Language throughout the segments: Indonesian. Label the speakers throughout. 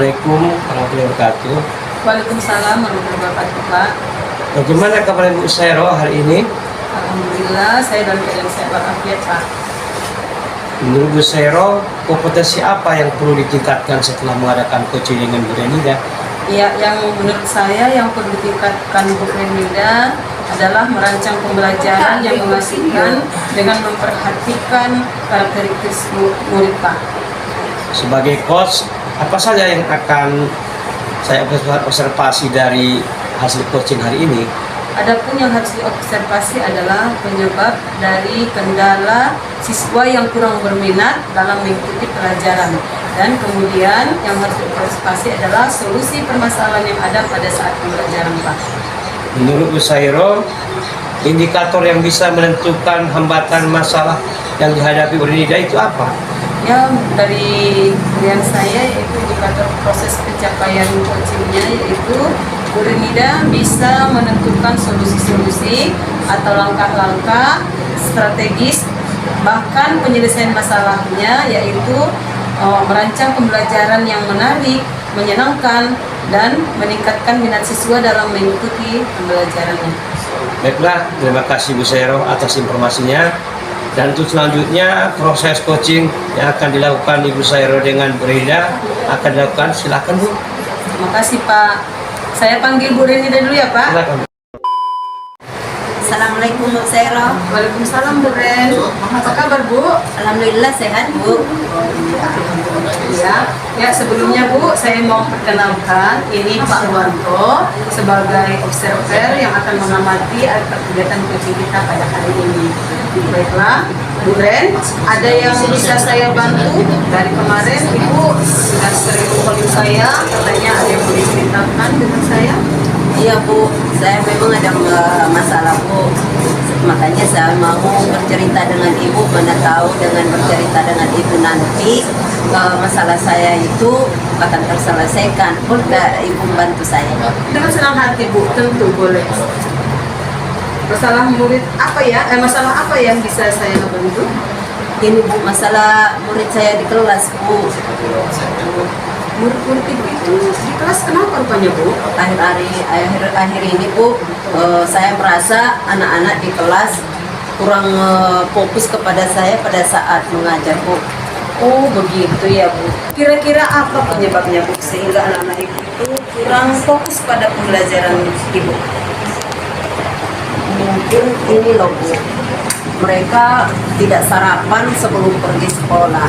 Speaker 1: Assalamualaikum warahmatullahi wabarakatuh.
Speaker 2: Waalaikumsalam warahmatullahi wabarakatuh, Pak.
Speaker 1: Bagaimana kabar Ibu Sairo hari ini?
Speaker 2: Alhamdulillah, saya dalam keadaan sehat walafiat, Pak.
Speaker 1: Menurut Bu Sairo, kompetensi apa yang perlu ditingkatkan setelah mengadakan coaching dengan Bu Renida?
Speaker 2: Ya, yang menurut saya yang perlu ditingkatkan Bu Renida adalah merancang pembelajaran yang mengasihkan dengan memperhatikan karakteristik murid, Pak.
Speaker 1: Sebagai coach, apa saja yang akan saya observasi dari hasil coaching hari ini?
Speaker 2: Adapun yang harus diobservasi adalah penyebab dari kendala siswa yang kurang berminat dalam mengikuti pelajaran, dan kemudian yang harus diobservasi adalah solusi permasalahan yang ada pada saat pembelajaran, Pak.
Speaker 1: Menurut Bu Sairo, indikator yang bisa menentukan hambatan masalah yang dihadapi Bu Renida itu apa?
Speaker 2: Ya, dari yang saya yaitu indikator proses pencapaian coachingnya, yaitu Bu Renida bisa menentukan solusi-solusi atau langkah-langkah strategis, bahkan penyelesaian masalahnya, yaitu merancang pembelajaran yang menarik, menyenangkan, dan meningkatkan minat siswa dalam mengikuti pembelajarannya.
Speaker 1: Baiklah, terima kasih Bu Sairo atas informasinya. Dan untuk selanjutnya proses coaching yang akan dilakukan Ibu Sairo dengan Bu Renida akan dilakukan. Silakan Bu.
Speaker 2: Terima kasih, Pak. Saya panggil Bu Renida dulu ya, Pak.
Speaker 1: Silakan.
Speaker 3: Assalamualaikum Bu Sairo.
Speaker 2: Waalaikumsalam, Bu Ren. Apa kabar, Bu?
Speaker 3: Alhamdulillah sehat Bu.
Speaker 2: Ya, sebelumnya Bu, saya mau perkenalkan, ini Pak Warto sebagai observer yang akan mengamati kegiatan coaching kita pada hari ini. Baiklah, Bu Ren, ada yang bisa saya bantu? Dari kemarin Ibu sudah sering calling saya, katanya ada yang boleh ceritakan dengan saya.
Speaker 3: Iya Bu, saya memang ada masalah Bu. Makanya saya mau bercerita dengan Ibu, mana tahu dengan bercerita dengan Ibu nanti masalah saya itu akan terselesaikan. Boleh Ibu bantu saya?
Speaker 2: Dengan senang hati Bu, tentu boleh. Masalah murid apa ya? Masalah apa yang bisa saya bantu?
Speaker 3: Ini Bu, masalah murid saya di kelas Bu.
Speaker 2: Murid-murid Ibu itu di kelas kenapa rupanya Bu?
Speaker 3: Akhir ini Bu, saya merasa anak-anak di kelas kurang fokus kepada saya pada saat mengajar Bu.
Speaker 2: Oh begitu ya Bu. Kira-kira apa penyebabnya Bu sehingga anak-anak Ibu itu kurang fokus pada pembelajaran Ibu?
Speaker 3: Mungkin ini loh Bu, mereka tidak sarapan sebelum pergi sekolah.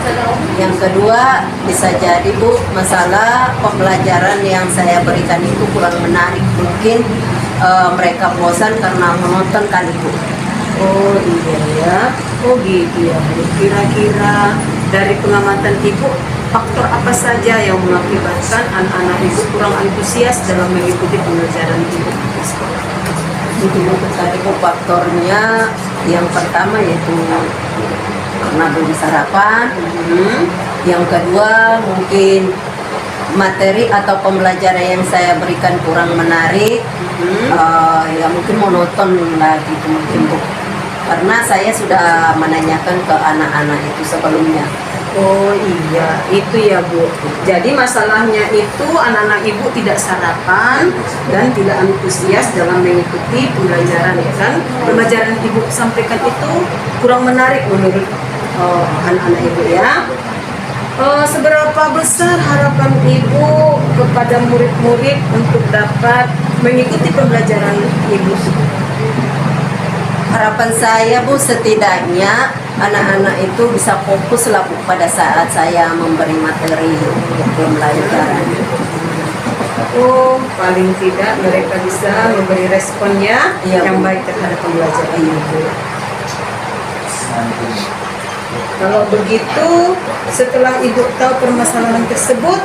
Speaker 3: Yang kedua bisa jadi Bu, masalah pembelajaran yang saya berikan itu kurang menarik. Mungkin mereka bosan karena menonton kali Bu.
Speaker 2: Oh iya ya, oh gitu ya Bu. Kira-kira dari pengamatan Ibu, faktor apa saja yang mengakibatkan anak-anak Ibu kurang antusias dalam mengikuti pembelajaran Ibu di sekolah?
Speaker 3: Untuk tadi Bu, faktornya yang pertama yaitu karena belum sarapan. Yang kedua mungkin materi atau pembelajaran yang saya berikan kurang menarik. Ya mungkin monoton lagi itu mungkin Bu, karena saya sudah menanyakan ke anak-anak itu sebelumnya.
Speaker 2: Oh iya, itu ya Bu. Jadi masalahnya itu anak-anak Ibu tidak sarapan dan tidak antusias dalam mengikuti pembelajaran, ya kan? Pembelajaran Ibu sampaikan itu kurang menarik menurut anak-anak Ibu ya. Seberapa besar harapan Ibu kepada murid-murid untuk dapat mengikuti pembelajaran Ibu?
Speaker 3: Harapan saya Bu, setidaknya anak-anak itu bisa fokus lah Bu pada saat saya memberi materi untuk pembelajaran.
Speaker 2: Oh, paling tidak mereka bisa memberi responnya yang baik terhadap pembelajaran itu. Kalau begitu, setelah Ibu tahu permasalahan tersebut,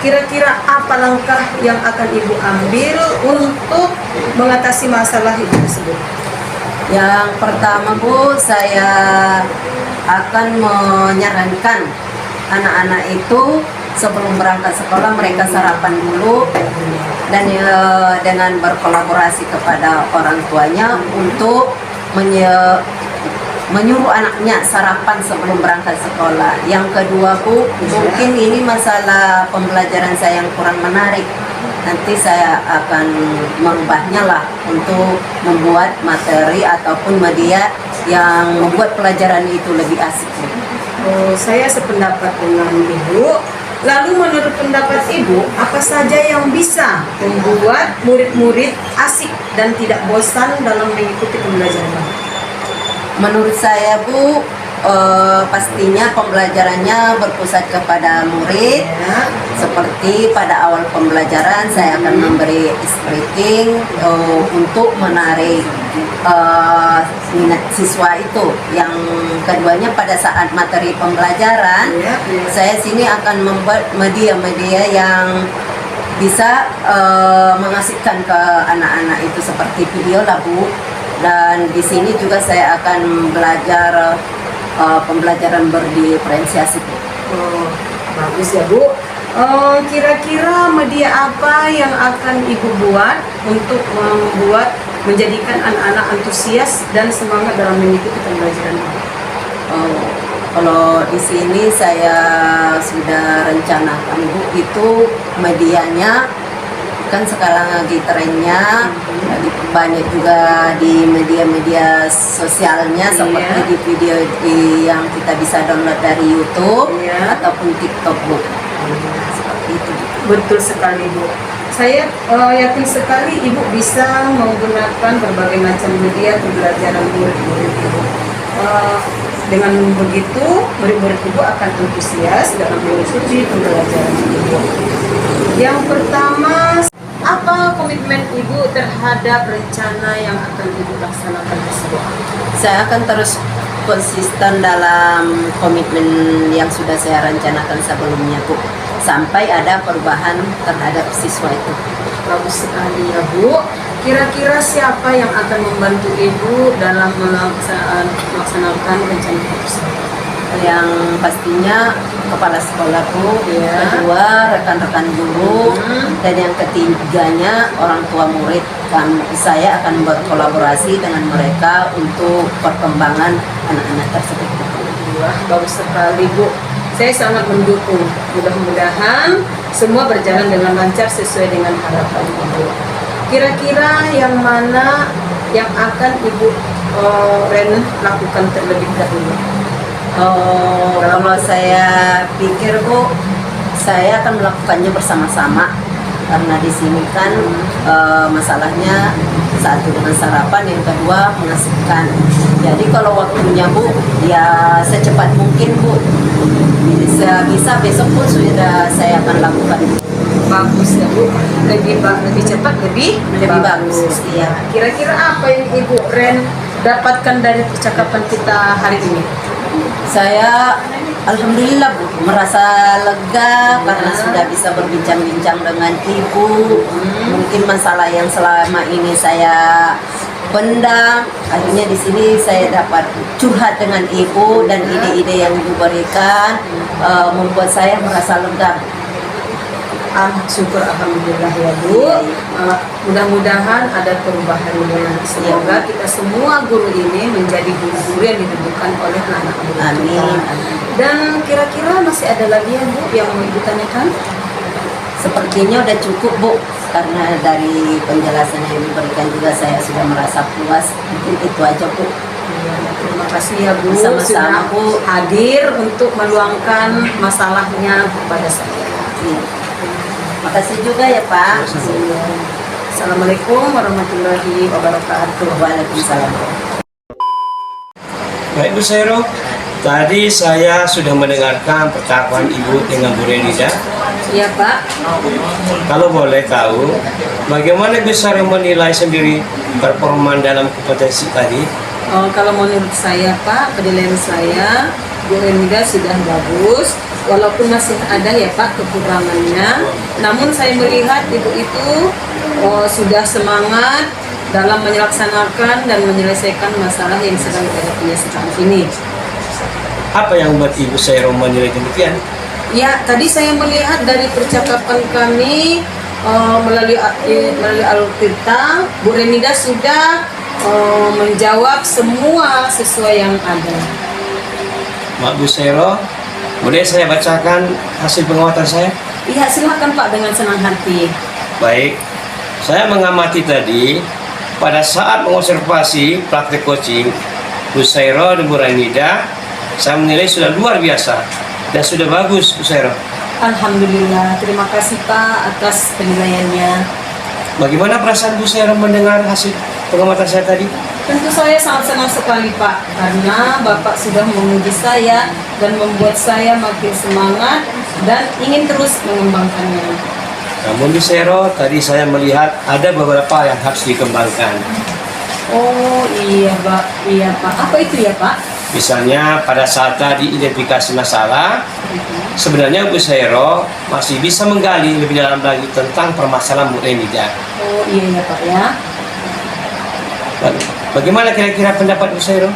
Speaker 2: kira-kira apa langkah yang akan Ibu ambil untuk mengatasi masalah itu tersebut?
Speaker 3: Yang pertama Bu, saya akan menyarankan anak-anak itu sebelum berangkat sekolah mereka sarapan dulu, dan dengan berkolaborasi kepada orang tuanya untuk menyuruh anaknya sarapan sebelum berangkat sekolah. Yang kedua Bu, mungkin ini masalah pembelajaran saya yang kurang menarik. Nanti saya akan merubahnya lah untuk membuat materi ataupun media yang membuat pelajaran itu lebih asik.
Speaker 2: Oh, saya sependapat dengan Ibu. Lalu menurut pendapat Ibu, apa saja yang bisa membuat murid-murid asik dan tidak bosan dalam mengikuti pembelajaran?
Speaker 3: Menurut saya Bu, pastinya pembelajarannya berpusat kepada murid.
Speaker 2: Ya.
Speaker 3: Seperti pada awal pembelajaran saya akan memberi scripting untuk menarik minat siswa itu. Yang keduanya pada saat materi pembelajaran,
Speaker 2: Ya.
Speaker 3: saya sini akan membuat media-media yang bisa mengasihkan ke anak-anak itu seperti video lah Bu. Dan di sini juga saya akan belajar pembelajaran berdiferensiasi.
Speaker 2: Oh, bagus ya Bu. Kira-kira media apa yang akan Ibu buat untuk menjadikan anak-anak antusias dan semangat dalam mengikuti pembelajaran?
Speaker 3: Kalau di sini saya sudah rencanakan Bu, itu medianya kan sekarang lagi trennya, lagi banyak juga di media-media sosialnya seperti di video yang kita bisa download dari YouTube ataupun TikTok Bu. Seperti itu.
Speaker 2: Betul sekali Bu. Saya yakin sekali Ibu bisa menggunakan berbagai macam media pembelajaran murid-murid Ibu. Dengan begitu, murid-murid Ibu akan antusias dalam mengikuti pembelajaran Ibu. Yang pertama, apa komitmen Ibu terhadap rencana yang akan Ibu laksanakan tersebut?
Speaker 3: Saya akan terus konsisten dalam komitmen yang sudah saya rencanakan sebelumnya Bu, sampai ada perubahan terhadap siswa itu.
Speaker 2: Bagus sekali ya Bu. Kira-kira siapa yang akan membantu Ibu dalam melaksanakan rencana tersebut?
Speaker 3: Yang pastinya kepala sekolah Bu, kedua rekan-rekan guru, dan yang ketiganya orang tua murid. Saya akan berkolaborasi dengan mereka untuk perkembangan anak-anak tersebut.
Speaker 2: Wah, bagus sekali Bu. Saya sangat mendukung. Mudah-mudahan semua berjalan dengan lancar sesuai dengan harapan Ibu. Kira-kira yang mana yang akan Ibu Ren lakukan terlebih dahulu?
Speaker 3: Kalau saya pikir Bu, saya akan melakukannya bersama-sama karena di sini kan masalahnya satu dengan sarapan, yang kedua mengasihkan. Jadi kalau waktunya Bu, ya secepat mungkin Bu. Bisa besok pun sudah saya akan lakukan.
Speaker 2: Bagus ya Bu, lebih cepat lebih
Speaker 3: bagus. Iya.
Speaker 2: Kira-kira apa yang Ibu Ren dapatkan dari percakapan kita hari ini?
Speaker 3: Saya alhamdulillah Bu, merasa lega karena sudah bisa berbincang-bincang dengan Ibu. Mungkin masalah yang selama ini saya pendam, akhirnya di sini saya dapat curhat dengan Ibu, dan ide-ide yang Ibu berikan membuat saya merasa lega.
Speaker 2: Syukur alhamdulillah ya Bu. Mudah-mudahan ada perubahannya. Semoga kita semua guru ini menjadi guru-guru yang ditentukan oleh anak murid.
Speaker 3: Amin.
Speaker 2: Dan kira-kira masih ada lagi ya Bu yang mau Ibu tanyakan?
Speaker 3: Sepertinya udah cukup Bu, karena dari penjelasan yang diberikan juga saya sudah merasa puas. Mungkin itu aja Bu.
Speaker 2: Terima kasih ya Bu,
Speaker 3: Sama-sama,
Speaker 2: sudah
Speaker 3: Bu.
Speaker 2: hadir untuk meluangkan masalahnya kepada saya.
Speaker 3: Iya. Makasih juga ya Pak.
Speaker 2: Assalamualaikum warahmatullahi wabarakatuh.
Speaker 3: Waalaikumsalam.
Speaker 1: Baik Bu Sairo, tadi saya sudah mendengarkan percakapan Ibu dengan Bu Renida.
Speaker 2: Iya Pak.
Speaker 1: Kalau boleh tahu, bagaimana Bu Sairo menilai sendiri performa dalam kompetensi tadi?
Speaker 2: Kalau menurut saya Pak, penilaian saya Bu Renida sudah bagus. Walaupun masih ada ya Pak kekurangannya, namun saya melihat Ibu itu sudah semangat dalam melaksanakan dan menyelesaikan masalah yang sedang dihadapinya sekarang ini.
Speaker 1: Apa yang membuat Ibu Sairo menilai demikian?
Speaker 2: Ya, tadi saya melihat dari percakapan kami melalui alur kita, Bu Renida sudah menjawab semua sesuai yang ada.
Speaker 1: Mak Bu Sero, boleh saya bacakan hasil pengamatan saya?
Speaker 2: Iya, silakan Pak, dengan senang hati.
Speaker 1: Baik, saya mengamati tadi pada saat mengobservasi praktek coaching Bu Sero dan Bu Rainida, saya menilai sudah luar biasa dan sudah bagus Bu Sero.
Speaker 2: Alhamdulillah, terima kasih Pak atas penilaiannya.
Speaker 1: Bagaimana perasaan Bu Sero mendengar hasil pengamatan saya tadi?
Speaker 2: Tentu saya sangat senang sekali Pak, karena Bapak sudah memuji saya dan membuat saya makin semangat dan ingin terus mengembangkannya.
Speaker 1: Namun Bu Sero, tadi saya melihat ada beberapa yang harus dikembangkan.
Speaker 2: Oh iya Pak, apa itu ya Pak?
Speaker 1: Misalnya pada saat tadi identifikasi masalah, sebenarnya Bu Sero masih bisa menggali lebih dalam lagi tentang permasalahan Bu Rainida.
Speaker 2: Oh iya ya Pak ya.
Speaker 1: Bagaimana kira-kira pendapat Bu Sero?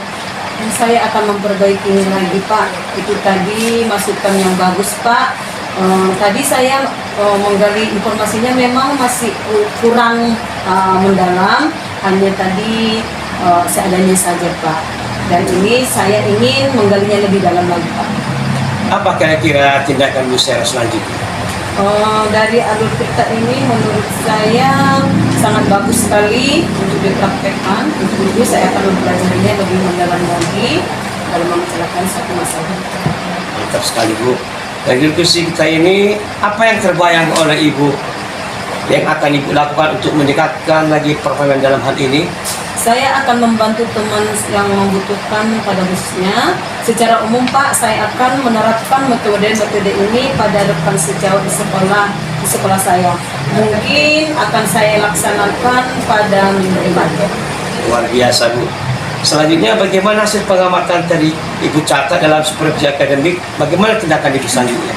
Speaker 2: Saya akan memperbaiki lagi Pak. Itu tadi masukan yang bagus Pak. Tadi saya menggali informasinya memang masih kurang mendalam. Hanya tadi seadanya saja Pak. Dan ini saya ingin menggalinya lebih dalam lagi Pak.
Speaker 1: Apa kira-kira tindakan Bu Sero selanjutnya?
Speaker 2: Dari alur cerita ini menurut saya sangat bagus sekali untuk dipraktekkan. Untuk itu saya akan mempelajarinya lebih mendalam lagi dalam membicarakan satu masalah.
Speaker 1: Mantap sekali Bu. Dari diskusi kita ini, apa yang terbayang oleh Ibu yang akan Ibu lakukan untuk mendekatkan lagi performa dalam hal ini?
Speaker 2: Saya akan membantu teman yang membutuhkan pada khususnya. Secara umum Pak, saya akan menerapkan metode-metode ini pada rekan sejauh di sekolah saya. Mungkin akan saya laksanakan pada minggu depan.
Speaker 1: Luar biasa Bu. Selanjutnya bagaimana hasil pengamatan tadi Ibu catat dalam supervisi akademik? Bagaimana tindakan Ibu selanjutnya?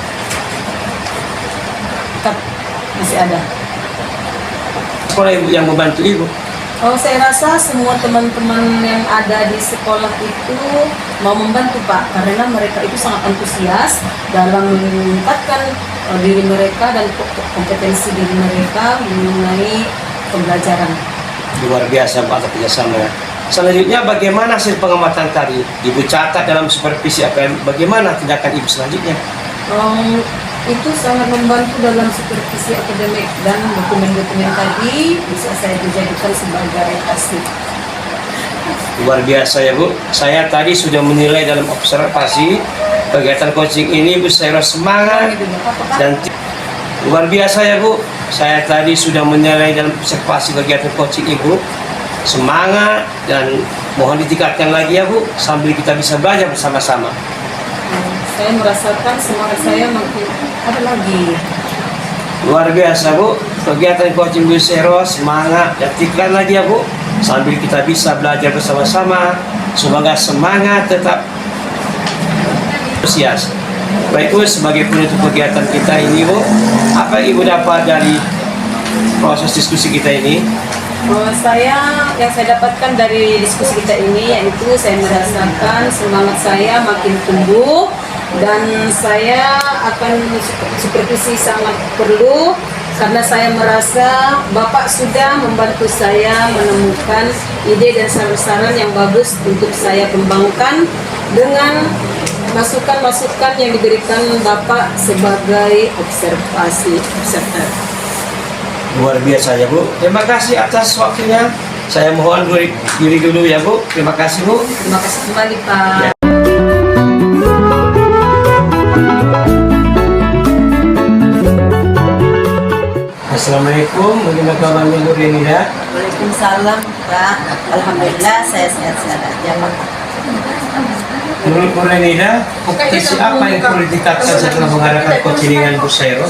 Speaker 2: Tetap masih ada.
Speaker 1: Sekolah Ibu yang membantu Ibu?
Speaker 2: Saya rasa semua teman-teman yang ada di sekolah itu mau membantu Pak, karena mereka itu sangat antusias dalam meningkatkan diri mereka dan kompetensi diri mereka mengenai pembelajaran.
Speaker 1: Luar biasa Bu atas kerjasama. Selanjutnya bagaimana hasil pengamatan tadi? Ibu catat dalam supervisi akademik. Bagaimana tindakan Ibu selanjutnya?
Speaker 2: Itu sangat membantu dalam supervisi akademik dan dokumen-dokumen tadi bisa saya dijadikan sebagai hasil.
Speaker 1: Luar biasa ya Bu. Saya tadi sudah menilai dalam observasi kegiatan coaching ini Bu Sero semangat dan luar biasa ya Bu. Saya tadi sudah menilai dalam observasi kegiatan coaching Ibu semangat dan mohon ditingkatkan lagi ya Bu sambil kita bisa belajar bersama-sama.
Speaker 2: Saya merasakan semangat saya makin ada lagi.
Speaker 1: Luar biasa Bu, kegiatan coaching Bu Sero semangat dan tingkatkan lagi ya Bu sambil kita bisa belajar bersama-sama. Semoga semangat tetap antusias. Baik Bu, sebagai penutup kegiatan kita ini Bu, apa Ibu dapat dari proses diskusi kita ini?
Speaker 2: Yang saya dapatkan dari diskusi kita ini yaitu saya merasakan semangat saya makin tumbuh dan saya akan supervisi sangat perlu karena saya merasa Bapak sudah membantu saya menemukan ide dan saran-saran yang bagus untuk saya kembangkan dengan masukan-masukan yang diberikan Bapak sebagai observator.
Speaker 1: Luar biasa ya Bu. Terima kasih atas waktunya. Saya mohon diri dulu ya Bu. Terima kasih Bu.
Speaker 2: Terima kasih kembali Pak.
Speaker 1: Ya. Assalamualaikum, bagaimana kabarnya Bu Rainida?
Speaker 3: Waalaikumsalam Pak. Alhamdulillah saya sehat-sehat aja Pak.
Speaker 1: Menurut Bu Rainida, kompetisi apa yang perlu ditingkatkan setelah mengadakan coaching dengan Bu Sero?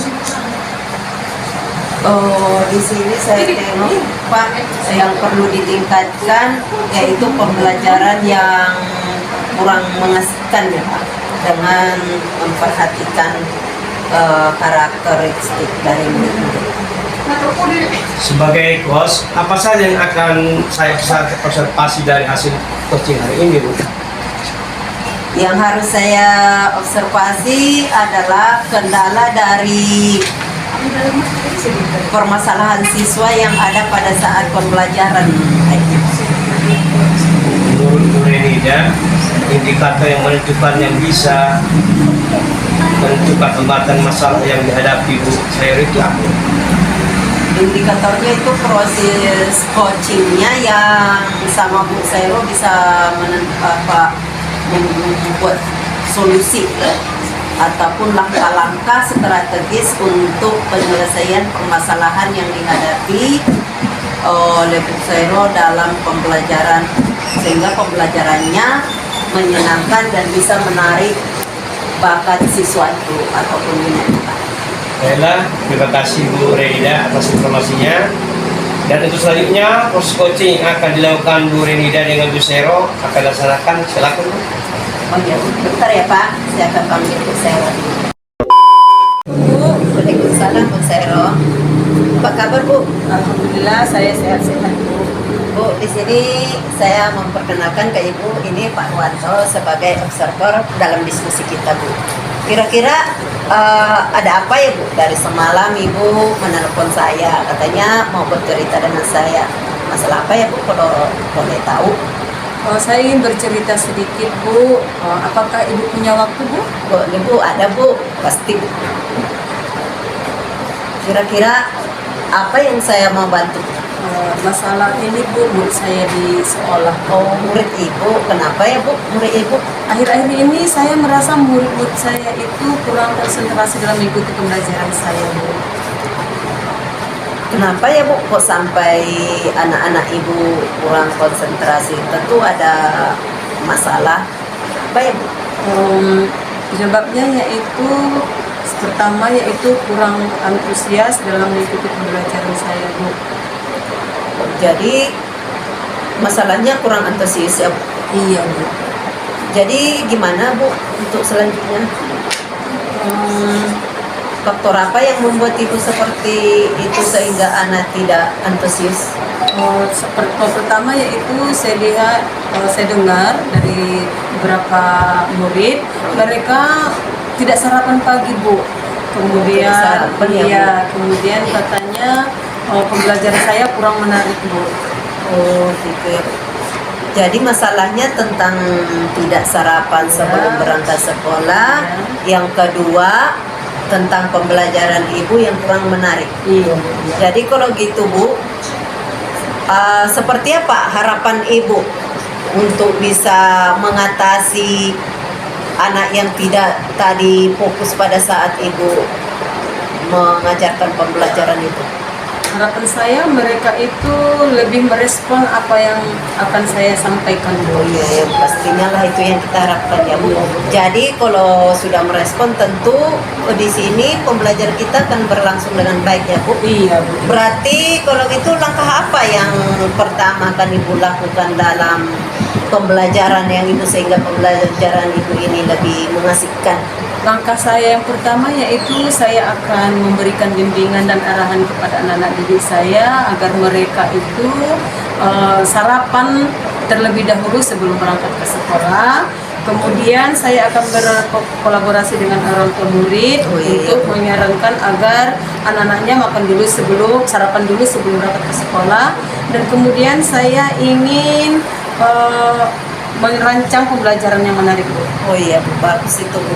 Speaker 3: Di sini saya tengok Pak, yang perlu ditingkatkan yaitu pembelajaran yang kurang mengasihkan ya Pak, dengan memperhatikan karakteristik dari murid-murid.
Speaker 1: Sebagai coach, apa saja yang akan saya observasi dari hasil coaching hari ini Bu?
Speaker 3: Yang harus saya observasi adalah kendala dari permasalahan siswa yang ada pada saat pembelajaran.
Speaker 1: ya, indikator yang menentukan yang bisa menentukan hambatan masalah yang dihadapi Bu Sairo itu apa?
Speaker 3: Indikatornya itu proses coachingnya yang sama Bu Sairo bisa membuat solusi ataupun langkah-langkah strategis untuk penyelesaian permasalahan yang dihadapi oleh Bu Sairo dalam pembelajaran, sehingga pembelajarannya menyenangkan dan bisa menarik bakat siswa itu ataupun minat.
Speaker 1: Baiklah, terima kasih Bu Renida atas informasinya. Dan untuk selanjutnya proses coaching yang akan dilakukan Bu Renida dengan Bu Sairo akan dilaksanakan. Silakan Bu.
Speaker 3: Oh ya, bentar ya Pak, saya akan panggil Bu Sairo. Bu, Waalaikumsalam Bu Sairo. Apa kabar Bu?
Speaker 2: Alhamdulillah saya sehat-sehat Bu.
Speaker 3: Bu, di sini saya memperkenalkan ke Ibu, ini Pak Wanto sebagai observer dalam diskusi kita Bu. Kira-kira ada apa ya Bu? Dari semalam Ibu menelpon saya, katanya mau bercerita dengan saya. Masalah apa ya Bu, kalau boleh tahu?
Speaker 2: Saya ingin bercerita sedikit Bu. Apakah Ibu punya waktu Bu?
Speaker 3: Boleh Bu, ada Bu, pasti Bu. Kira-kira apa yang saya mau bantu?
Speaker 2: Masalah ini Bu, murid saya di sekolah.
Speaker 3: Oh, murid Ibu, kenapa ya Bu, murid Ibu?
Speaker 2: Akhir-akhir ini saya merasa murid-murid saya itu kurang konsentrasi dalam mengikuti pembelajaran saya Bu.
Speaker 3: Kenapa ya Bu, kok sampai anak-anak Ibu kurang konsentrasi? Tentu ada masalah. Apa ya Bu?
Speaker 2: Penyebabnya yaitu pertama yaitu kurang antusias dalam mengikuti pembelajaran saya Bu.
Speaker 3: Jadi masalahnya kurang antusias ya Bu.
Speaker 2: Iya Bu.
Speaker 3: Jadi gimana Bu untuk selanjutnya? Faktor apa yang membuat Ibu seperti itu sehingga anak tidak antusias?
Speaker 2: Seperti pertama yaitu saya lihat, saya dengar dari beberapa murid mereka tidak sarapan pagi Bu. Kemudian
Speaker 3: Tidak sarapan, ya, Bu?
Speaker 2: iya, kemudian katanya pembelajaran saya kurang menarik Bu.
Speaker 3: Oh gitu ya Bu. Jadi masalahnya tentang tidak sarapan sebelum berangkat sekolah. Yang kedua tentang pembelajaran Ibu yang kurang menarik.
Speaker 2: Iya Bu.
Speaker 3: Jadi kalau gitu Bu, seperti apa harapan Ibu untuk bisa mengatasi anak yang tidak tadi fokus pada saat Ibu mengajarkan pembelajaran itu?
Speaker 2: Harapan saya mereka itu lebih merespon apa yang akan saya sampaikan
Speaker 3: Oh
Speaker 2: Bu.
Speaker 3: iya, ya, pastinya lah itu yang kita harapkan ya Bu. Jadi kalau sudah merespon tentu di sini pembelajaran kita akan berlangsung dengan baik ya Bu.
Speaker 2: Iya Bu.
Speaker 3: Berarti kalau gitu langkah apa yang pertama akan Ibu lakukan dalam pembelajaran yang itu sehingga pembelajaran Ibu ini lebih mengasihkan?
Speaker 2: Langkah saya yang pertama yaitu saya akan memberikan bimbingan dan arahan kepada anak-anak didik saya agar mereka itu sarapan terlebih dahulu sebelum berangkat ke sekolah. Kemudian saya akan berkolaborasi dengan orang tua murid untuk menyarankan agar anak-anaknya makan dulu sarapan dulu sebelum berangkat ke sekolah. Dan kemudian saya ingin merancang pembelajaran yang menarik Bu.
Speaker 3: Oh iya Bu, bagus itu Bu.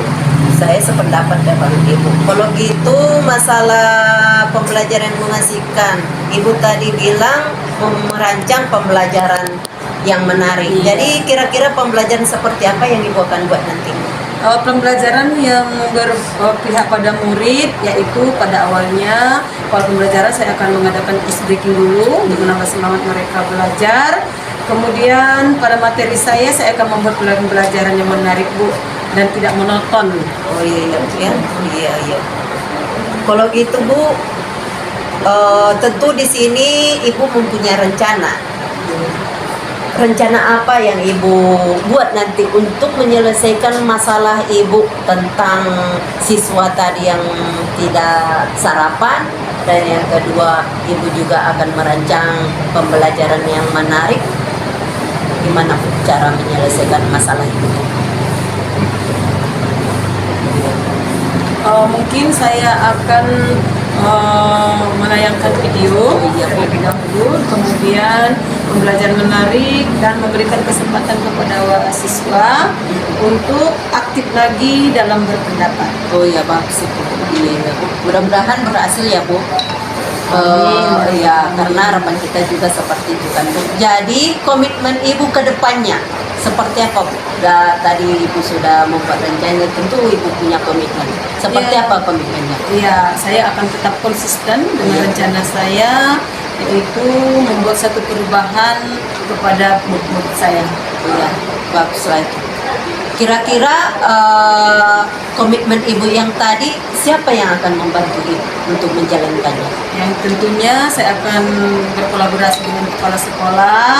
Speaker 3: Saya sependapat dengan Ibu. Kalau gitu masalah pembelajaran yang mengasihkan, Ibu tadi bilang merancang pembelajaran yang menarik.
Speaker 2: Iya.
Speaker 3: Jadi kira-kira pembelajaran seperti apa yang Ibu akan buat nanti?
Speaker 2: Pembelajaran yang berpihak pada murid, yaitu pada awalnya kalau pembelajaran saya akan mengadakan ice breaking dulu untuk menambah semangat mereka belajar. Kemudian pada materi saya akan membuat pembelajaran yang menarik Bu dan tidak monoton.
Speaker 3: Oh iya ya, oh, iya. Kalau gitu Bu, tentu di sini Ibu mempunyai rencana. Rencana apa yang Ibu buat nanti untuk menyelesaikan masalah Ibu tentang siswa tadi yang tidak sarapan, dan yang kedua Ibu juga akan merancang pembelajaran yang menarik. Gimana Bu cara menyelesaikan masalah itu?
Speaker 2: Mungkin saya akan menayangkan video terlebih dahulu, kemudian pembelajaran menarik dan memberikan kesempatan kepada siswa untuk aktif lagi dalam berpendapat.
Speaker 3: Oh ya, bagus itu. Iya, Bu. Mudah-mudahan berhasil ya, Bu. Ya, karena harapan kita juga seperti itu kan, Bu. Jadi komitmen Ibu ke depannya seperti apa, Bu? Tadi Ibu sudah membuat rencana, tentu Ibu punya komitmen. Seperti
Speaker 2: Iya.
Speaker 3: apa komitmennya?
Speaker 2: Iya, saya akan tetap konsisten dengan rencana saya, yaitu membuat satu perubahan kepada murid saya.
Speaker 3: Iya, baguslah itu. Kira-kira komitmen Ibu yang tadi, siapa yang akan membantu Ibu untuk menjalankannya?
Speaker 2: Yang tentunya saya akan berkolaborasi dengan kepala sekolah,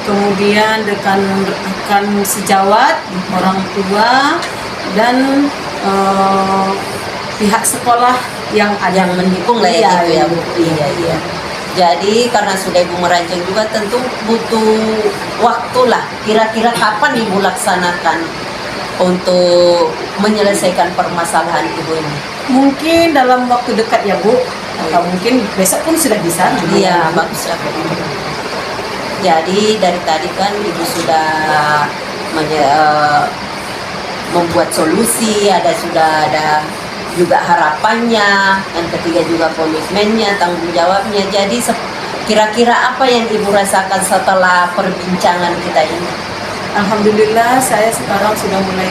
Speaker 2: kemudian rekan sejawat, orang tua, dan pihak sekolah yang ada.
Speaker 3: Yang mendukung lah ya, gitu ya, Bu. Iya, iya. Jadi karena sudah Ibu merancang juga, tentu butuh waktu lah. Kira-kira kapan Ibu laksanakan untuk menyelesaikan permasalahan Ibu ini?
Speaker 2: Mungkin dalam waktu dekat ya, Bu, atau mungkin besok pun sudah bisa.
Speaker 3: Iya, bagus ya, Bu. Jadi dari tadi kan Ibu sudah membuat solusi, sudah ada juga harapannya, dan ketiga juga komitmennya, tanggung jawabnya. Jadi kira-kira apa yang Ibu rasakan setelah perbincangan kita ini?
Speaker 2: Alhamdulillah, saya sekarang sudah mulai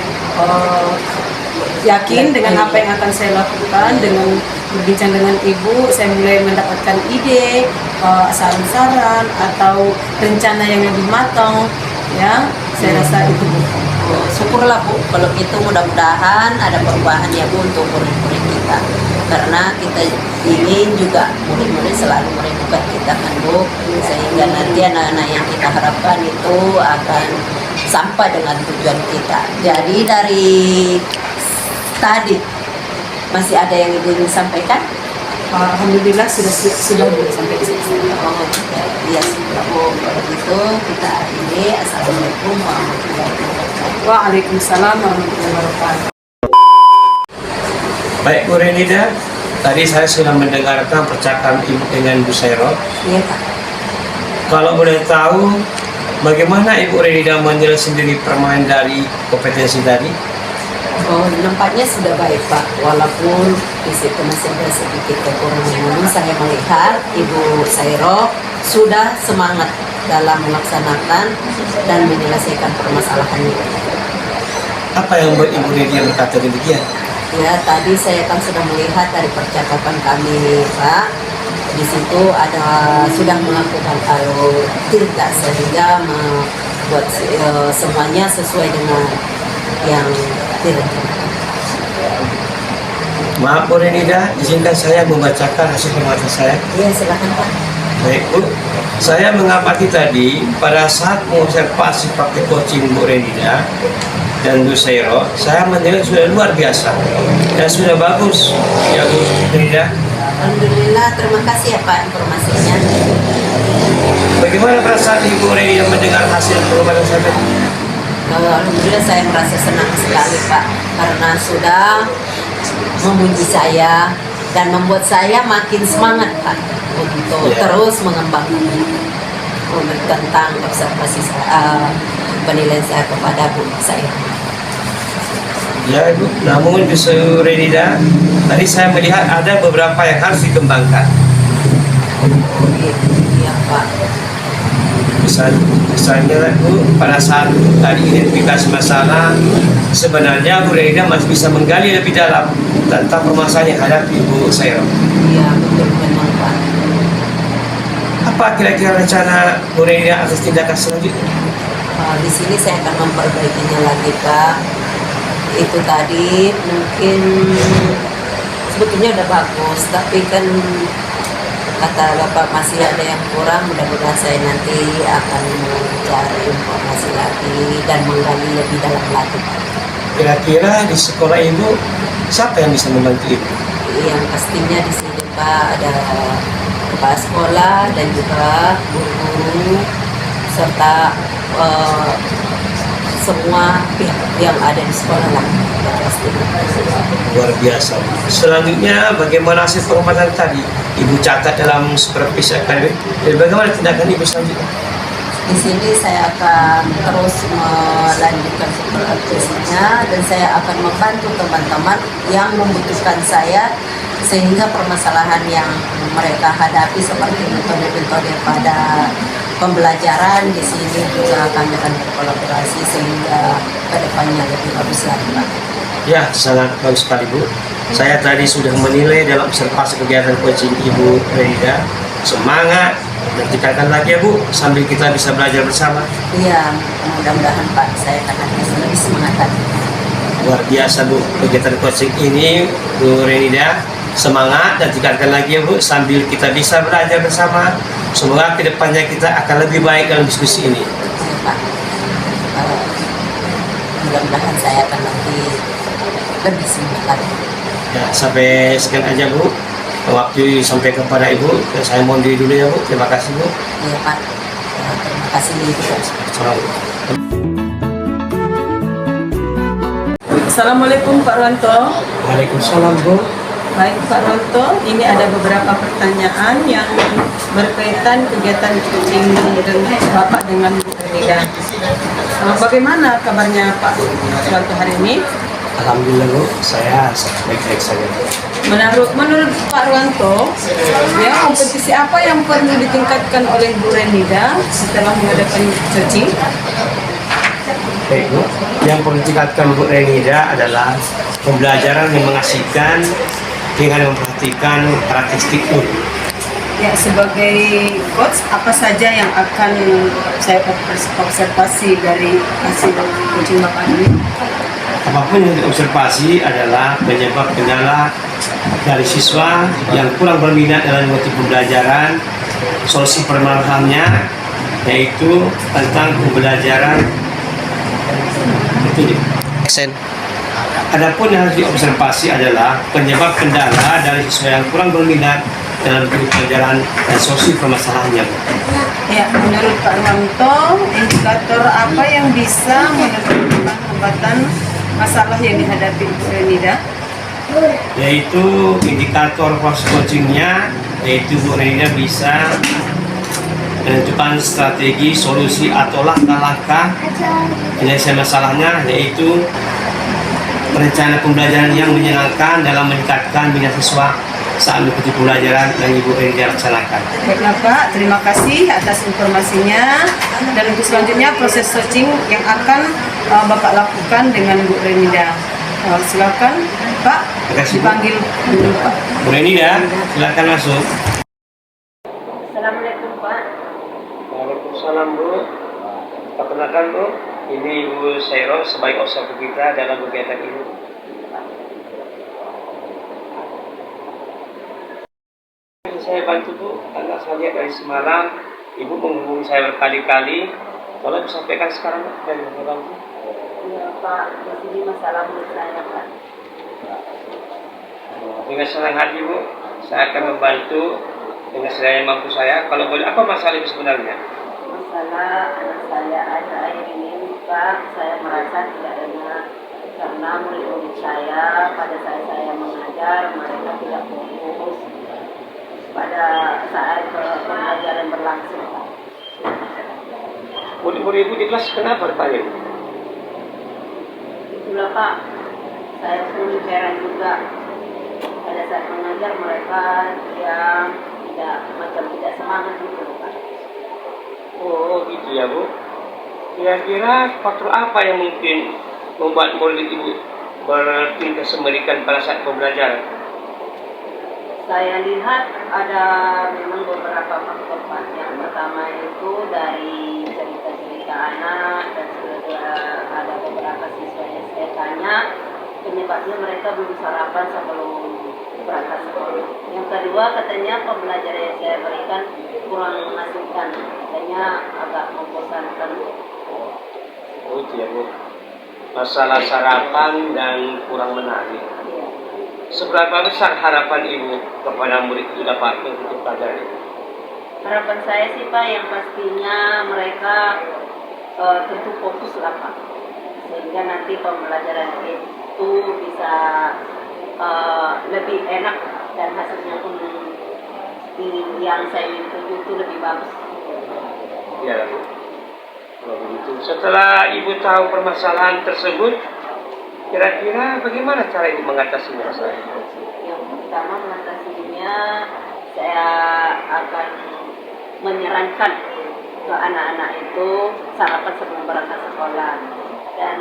Speaker 2: yakin dengan apa yang akan saya lakukan. Dengan berbincang dengan Ibu, saya mulai mendapatkan ide, saran-saran atau rencana yang lebih matang. Ya, saya rasa itu.
Speaker 3: Oh, syukurlah, Bu, kalau itu mudah-mudahan ada perubahan ya, Bu, untuk murid-murid kita, karena kita ingin juga murid-murid selalu merindukan kita kan, Bu, sehingga nanti anak-anak yang kita harapkan itu akan sampai dengan tujuan kita. Jadi dari tadi masih ada yang Ibu ingin sampaikan?
Speaker 2: Alhamdulillah sudah sampai di sini.
Speaker 3: Oh, ya sudah, Bu. Kalau gitu kita akhiri. Assalamualaikum warahmatullahi wabarakatuh.
Speaker 2: Waalaikumsalam warahmatullahi wabarakatuh.
Speaker 1: Baik Bu Renida, tadi saya sudah mendengarkan percakapan Ibu dengan Bu Sairo.
Speaker 3: Iya, Pak.
Speaker 1: Kalau boleh tahu, bagaimana Ibu Renida menilai sendiri permainan dari kompetensi tadi?
Speaker 3: Oh, nampaknya sudah baik, Pak. Walaupun di situ masih ada sedikit kekurangan, namun saya melihat Ibu Sairo sudah semangat dalam melaksanakan dan menyelesaikan permasalahan ini.
Speaker 1: Apa yang membuat Ibu Renida berkata demikian?
Speaker 3: Ya, tadi saya kan sudah melihat dari percakapan kami, Pak. Di situ sudah melakukan alur tidak, sehingga membuat semuanya sesuai dengan yang direncanakan.
Speaker 1: Maaf Bu Renida, izinkan saya membacakan hasil pengamatan saya.
Speaker 3: Iya, silakan, Pak.
Speaker 1: Baik Bu, saya mengamati tadi pada saat mengobservasi praktik coaching Bu Renida dan Bu Sairo, saya menilai sudah luar biasa dan sudah bagus ya Bu Renida.
Speaker 3: Alhamdulillah, terima kasih ya, Pak, informasinya.
Speaker 1: Bagaimana perasaan Ibu Renida mendengar hasil pengobatan saya?
Speaker 3: Alhamdulillah, saya merasa senang sekali, Pak, karena sudah memuji saya dan membuat saya makin semangat, Pak, untuk terus mengembangkan tentang observasi penilaian saya kepada Bu saya.
Speaker 1: Ya Ibu, namun Bu Renida, tadi saya melihat ada beberapa yang harus dikembangkan.
Speaker 3: Iya, Pak.
Speaker 1: Misalnya Bu, pada saat tadi identifikasi masalah, sebenarnya Bu Renida masih bisa menggali lebih dalam tentang permasalahan yang hadapi Bu Sairo.
Speaker 3: Iya, betul memang, Pak.
Speaker 1: Apa kira-kira rencana Bu Renida atas tindakan selanjutnya?
Speaker 3: Di sini saya akan memperbaikinya lagi, Pak. Itu tadi mungkin sebetulnya udah bagus, tapi kan kata Bapak masih ada yang kurang. Mudah-mudahan saya nanti akan mencari informasi lagi dan menggali lebih dalam lagi, Pak.
Speaker 1: Kira-kira di sekolah Ibu, siapa yang bisa membantu Ibu?
Speaker 3: Yang pastinya di sini, Pak, ada kepala sekolah dan juga guru-guru serta semua pihak yang ada di sekolah lah. Pasti.
Speaker 1: Luar biasa. Selanjutnya bagaimana hasil pengobatan tadi? Ibu catat dalam supervisi akademik. Dan bagaimana tindakan ibu selanjutnya?
Speaker 3: Di sini saya akan terus melanjutkan supervisinya dan saya akan membantu teman-teman yang membutuhkan saya sehingga permasalahan yang mereka hadapi seperti metode-metode pada pembelajaran di sini juga kami akan berkolaborasi sehingga kedepannya lebih bagus lagi Pak.
Speaker 1: Ya, sangat bagus sekali Bu. Saya tadi sudah menilai dalam observasi kegiatan coaching Ibu Renida. Semangat, dan tingkatkan lagi ya Bu, sambil kita bisa belajar bersama.
Speaker 3: Iya, mudah-mudahan Pak, saya akan lebih semangat lagi.
Speaker 1: Luar biasa Bu, kegiatan coaching ini Bu Renida. Semangat dan tingkatkan lagi ya Bu, sambil kita bisa belajar bersama. Semoga kedepannya kita akan lebih baik dalam diskusi ini.
Speaker 3: Ya, Pak. Mudah-mudahan saya akan lebih semangat lagi.
Speaker 1: Ya, sampai sekian aja Bu. Waktu sampai kepada Ibu, saya mohon diri dulu ya Bu. Terima kasih Bu.
Speaker 3: Iya Pak, terima kasih Ibu.
Speaker 2: Assalamualaikum Pak Ruanto.
Speaker 1: Waalaikumsalam Bu.
Speaker 2: Baik Pak Ruanto, ini ada beberapa pertanyaan yang berkaitan kegiatan coaching Bapak dengan Bu Renida. Bagaimana kabarnya Pak Ruanto hari ini?
Speaker 1: Alhamdulillah Bu, saya baik-baik saja.
Speaker 2: Menurut Pak Ruanto, ya kompetisi apa yang perlu ditingkatkan oleh Bu Renida setelah mengadakan coaching?
Speaker 1: Baik Bu, yang perlu ditingkatkan Bu Renida adalah pembelajaran yang mengasihkan dengan memperhatikan karakteristik Bu.
Speaker 2: Ya, sebagai coach, apa saja yang akan saya observasi dari hasil coaching Bapak ini?
Speaker 1: Apapun yang diobservasi adalah penyebab kendala dari siswa yang kurang berminat dalam mengikuti pembelajaran. Solusi permasalahannya yaitu tentang pembelajaran itu. Adapun yang harus diobservasi adalah penyebab kendala dari siswa yang kurang berminat dalam mengikuti pembelajaran dan solusi permasalahannya.
Speaker 2: Ya, menurut Pak Ruanto, indikator apa yang bisa menentukan hambatan masalah yang dihadapi Bu Renida?
Speaker 1: Yaitu indikator proses coachingnya, yaitu Bu Renida bisa menentukan strategi, solusi atau langkah-langkah penyelesaian masalahnya, yaitu perencanaan pembelajaran yang menyenangkan dalam meningkatkan minat siswa saat mengikuti pembelajaran yang Ibu Renida laksanakan.
Speaker 2: Baiklah Pak, terima kasih atas informasinya. Dan untuk selanjutnya proses searching yang akan Bapak lakukan dengan Bu Renida. Silakan Pak,
Speaker 1: Terima kasih, Bu.
Speaker 2: dipanggil dulu Pak.
Speaker 1: Bu Renida, silakan masuk.
Speaker 2: Assalamualaikum Pak.
Speaker 1: Waalaikumsalam Bu. Perkenalkan Bu, ini Ibu Sairo sebagai observer kita dalam kegiatan ini. Saya bantu Bu, karena saya lihat dari semalam Ibu menghubungi saya berkali-kali. Tolong sampaikan sekarang Bu, dan saya bantu.
Speaker 3: Iya Pak, di sini masalah menurut saya Pak.
Speaker 1: Dengan senang hati Bu, saya akan membantu dengan sedaya mampu saya. Kalau boleh, apa masalah Ibu sebenarnya?
Speaker 3: Masalah anak saya akhir-akhir ini Pak, saya merasa tidak enak karena murid-murid saya pada saat saya mengajar mereka tidak fokus pada saat pembelajaran berlangsung Pak.
Speaker 1: Murid-murid Ibu di kelas kenapa bertanya?
Speaker 3: Itulah Pak, saya pun heran juga pada saat mengajar mereka yang tidak semangat gitu Pak.
Speaker 1: Oh gitu ya Bu. Kira-kira faktor apa yang mungkin membuat murid Ibu bertingkah semerikan pada saat pembelajaran?
Speaker 3: Saya lihat ada memang beberapa faktor Pak. Yang pertama itu dari cerita-cerita anak dan juga ada beberapa siswa yang saya tanya penyebabnya mereka belum sarapan sebelum berangkat sekolah. Yang kedua katanya pembelajaran yang saya berikan kurang mengasihkan, katanya agak membosankan.
Speaker 1: Oh itu ya Bu. Masalah sarapan dan kurang menarik.
Speaker 3: Iya.
Speaker 1: Seberapa besar harapan Ibu kepada murid itu dapat mengikuti pelajaran itu?
Speaker 3: Harapan saya sih Pak yang pastinya mereka tentu fokus lah Pak. sehingga nanti pembelajaran itu bisa lebih enak dan hasilnya pun yang saya ingin tuju itu lebih bagus.
Speaker 1: Ya, Bu. Kalau begitu, setelah Ibu tahu permasalahan tersebut, kira-kira bagaimana cara Ibu mengatasi masalah itu?
Speaker 3: Yang pertama mengatasinya, saya akan menyarankan ke anak-anak itu sarapan sebelum berangkat sekolah. Dan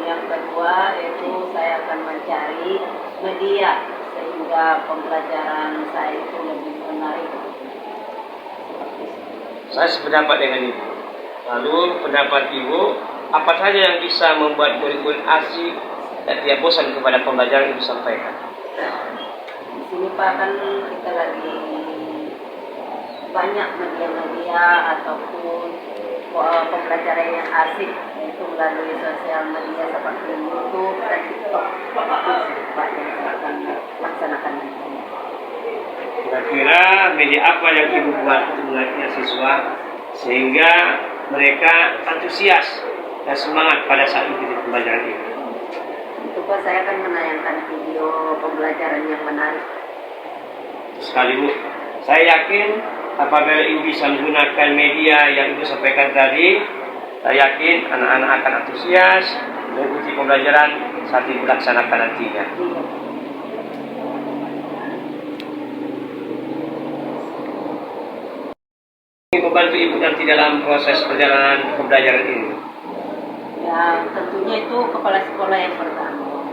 Speaker 3: yang kedua itu saya akan mencari media sehingga pembelajaran saya itu lebih menarik.
Speaker 1: Saya sependapat dengan Ibu. Lalu pendapat Ibu, apa saja yang bisa membuat murid-murid asik dan tidak bosan kepada pembelajaran yang disampaikan?
Speaker 3: Di sini Pak kan kita lagi banyak media-media ataupun pembelajaran yang asik, yaitu melalui sosial media seperti YouTube dan TikTok. Itu Pak yang akan laksanakan nanti.
Speaker 1: Kira-kira media apa yang Ibu buat untuk menariknya siswa sehingga mereka antusias dan semangat pada saat mengikuti pembelajaran ini?
Speaker 3: Itu Pak, saya akan menayangkan video pembelajaran yang menarik.
Speaker 1: Sekali Bu, saya yakin apabila Ibu bisa menggunakan media yang Ibu sampaikan tadi, saya yakin anak-anak akan antusias mengikuti pembelajaran saat Ibu laksanakan nantinya. Membantu Ibu nanti dalam proses perjalanan pembelajaran ini.
Speaker 3: Ya, tentunya itu kepala sekolah yang pertama.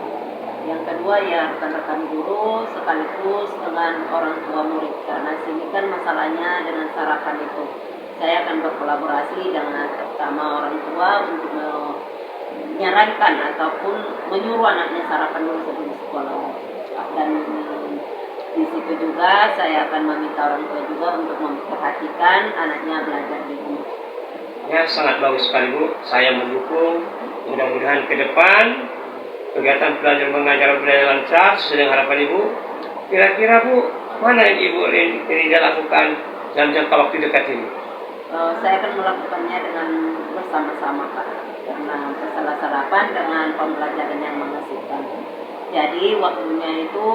Speaker 3: Yang kedua ya rekan-rekan guru sekaligus dengan orang tua murid. Karena sini kan masalahnya dengan sarapan itu. Saya akan berkolaborasi dengan pertama orang tua untuk menyarankan ataupun menyuruh anaknya sarapan dulu sebelum sekolah. Dan di situ juga saya akan meminta orang tua juga untuk memperhatikan anaknya belajar di rumah.
Speaker 1: Ya, sangat bagus sekali Bu. Saya mendukung. Mudah-mudahan ke depan kegiatan belajar mengajar berjalan lancar sesuai dengan harapan Ibu. Kira-kira Bu, mana yang Ibu ini lakukan dalam jangka waktu dekat ini?
Speaker 3: Saya akan melakukannya dengan bersama-sama Pak, karena masalah sarapan dengan pembelajaran yang mengasihkan. Jadi waktunya itu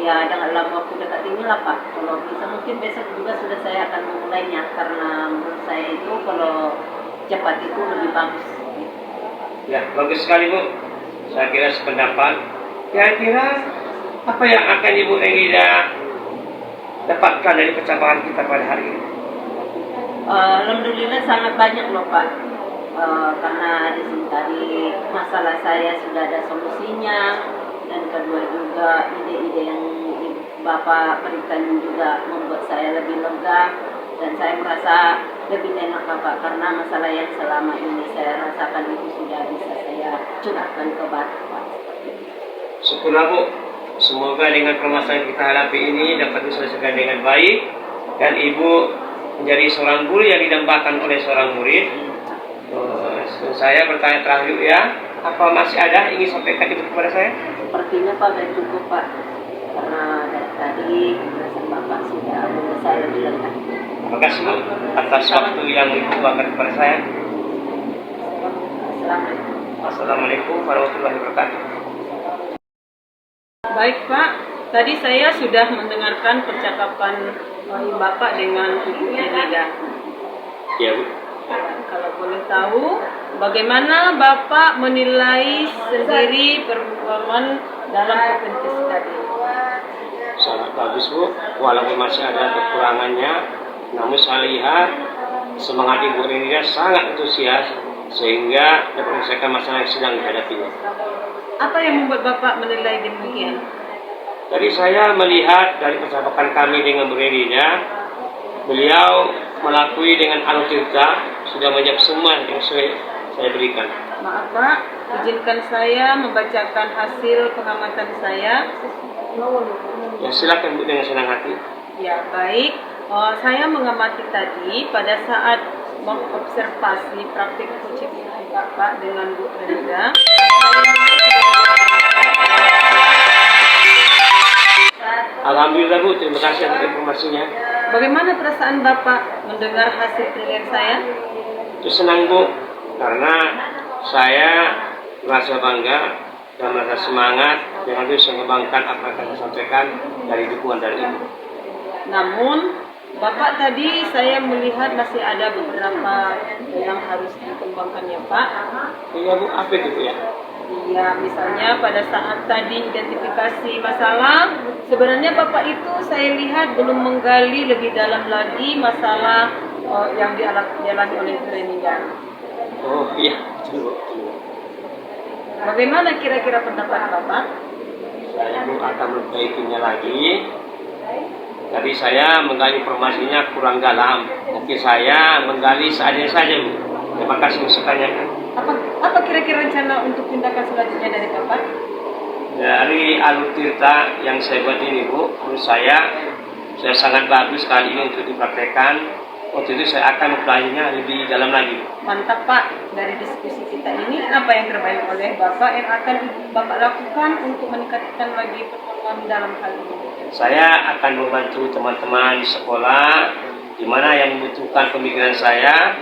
Speaker 3: ya dalam waktu dekat inilah Pak. Kalau bisa mungkin besok juga sudah saya akan memulainya, karena menurut saya itu kalau cepat itu lebih bagus.
Speaker 1: Ya, bagus sekali Bu. Saya kira sependapat. Kira-kira apa yang akan Ibu Renida dapatkan dari percakapan kita pada hari ini?
Speaker 3: Alhamdulillah sangat banyak loh Pak. Karena di sini tadi masalah saya sudah ada solusinya, dan kedua juga ide-ide yang Bapak berikan juga membuat saya lebih lega, dan saya merasa lebih enak Bapak, karena masalah yang selama ini saya rasakan itu sudah bisa saya curahkan ke Bapak.
Speaker 1: Syukurlah Bu. Semoga dengan permasalahan yang kita hadapi ini dapat diselesaikan dengan baik dan Ibu menjadi seorang guru yang didambakan oleh seorang murid. Saya bertanya terakhir ya, apa masih ada yang ingin sampaikan Ibu kepada saya?
Speaker 3: Sepertinya Pak sudah cukup Pak, karena dari tadi penjelasan Bapak sudah membuat saya lebih lega.
Speaker 1: Terima kasih Bu atas waktu yang Ibu berikan kepada saya.
Speaker 3: Assalamualaikum.
Speaker 1: Assalamualaikum warahmatullahi wabarakatuh.
Speaker 2: Baik Pak, tadi saya sudah mendengarkan percakapan Bapak dengan Ibu Renida.
Speaker 1: Ya Bu.
Speaker 2: Kalau boleh tahu, bagaimana Bapak menilai sendiri performan dalam kompetisi tadi?
Speaker 1: Sangat bagus Bu, walaupun masih ada kekurangannya, namun saya lihat semangat Ibu Renida sangat antusias sehingga dapat menyelesaikan masalah yang sedang dihadapinya.
Speaker 2: Apa yang membuat Bapak menilai demikian?
Speaker 1: Tadi saya melihat dari percakapan kami dengan Bu Renida, beliau melakui dengan alur cerita, sudah menjawab semua yang saya berikan.
Speaker 2: Maaf Pak, izinkan saya membacakan hasil pengamatan saya.
Speaker 1: Ya silakan Bu dengan senang hati.
Speaker 2: Ya baik, saya mengamati tadi pada saat mengobservasi praktik coaching Bapak dengan Bu Renida.
Speaker 1: Alhamdulillah Bu, terima kasih atas informasinya.
Speaker 2: Bagaimana perasaan Bapak mendengar hasil penilaian saya?
Speaker 1: Itu senang Bu, karena saya merasa bangga dan merasa semangat dengan terus mengembangkan apa yang saya sampaikan dari dukungan dari Ibu.
Speaker 2: Namun Bapak tadi saya melihat masih ada beberapa yang harus dikembangkan ya Pak.
Speaker 1: Iya Bu, apa itu Bu ya?
Speaker 2: Iya, misalnya pada saat tadi identifikasi masalah, sebenarnya Bapak itu saya lihat belum menggali lebih dalam lagi masalah yang dialami oleh Renigan.
Speaker 1: Oh iya, betul Bu.
Speaker 2: Bagaimana kira-kira pendapat Bapak?
Speaker 1: Saya Bu akan memperbaikinya lagi. Tadi saya menggali informasinya kurang dalam. Mungkin saya menggali seadanya saja Bu. Terima kasih masukannya.
Speaker 2: Apa kira-kira rencana untuk tindakan selanjutnya dari Bapak?
Speaker 1: Dari alur tirta yang saya buat ini Bu, menurut saya sangat bagus kali ini untuk dipraktekkan. Waktu itu saya akan mempelajarinya lebih dalam lagi.
Speaker 2: Mantap Pak, dari diskusi kita ini apa yang terbaik oleh Bapak yang akan Bapak lakukan untuk meningkatkan lagi performa dalam hal ini?
Speaker 1: Saya akan membantu teman-teman di sekolah di mana yang membutuhkan pemikiran saya.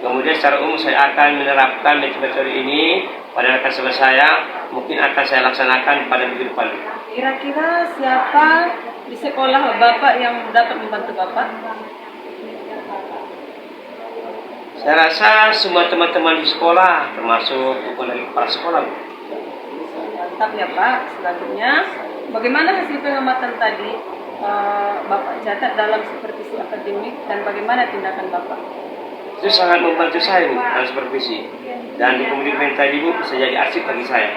Speaker 1: Kemudian secara umum saya akan menerapkan metode ini pada kelas saya, mungkin akan saya laksanakan pada minggu depan.
Speaker 2: Kira-kira siapa di sekolah Bapak yang dapat membantu Bapak?
Speaker 1: Saya rasa semua teman-teman di sekolah, termasuk bukan dari kepala sekolah.
Speaker 2: Mantap ya Pak. Selanjutnya, bagaimana hasil pengamatan tadi Bapak catat dalam supervisi akademik dan bagaimana tindakan Bapak?
Speaker 1: Itu sangat membantu saya Bu, dalam supervisi. Dan dokumen tadi Bu bisa jadi arsip bagi saya.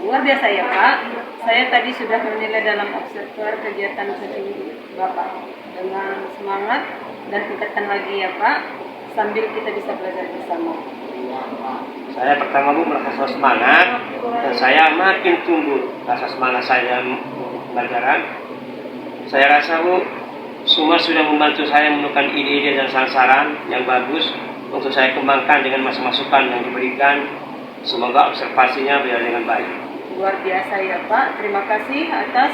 Speaker 2: Luar biasa ya Pak. Saya tadi sudah menilai dalam observer kegiatan coaching Bapak dengan semangat dan tingkatkan lagi ya Pak, sambil kita bisa belajar bersama.
Speaker 1: Saya pertama Bu merasa semangat dan saya makin tumbuh rasa semangat saya dalam pembelajaran. Saya rasa Bu semua sudah membantu saya menemukan ide-ide dan saran-saran yang bagus untuk saya kembangkan dengan masukan yang diberikan. Semoga observasinya berjalan dengan baik.
Speaker 2: Luar biasa ya Pak. Terima kasih atas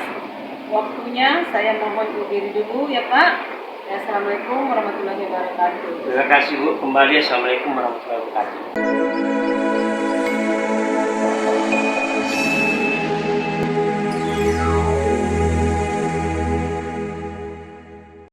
Speaker 2: waktunya. Saya mohon undur diri dulu ya Pak. Assalamualaikum warahmatullahi wabarakatuh.
Speaker 1: Terima kasih Bu. Kembali Assalamualaikum warahmatullahi wabarakatuh.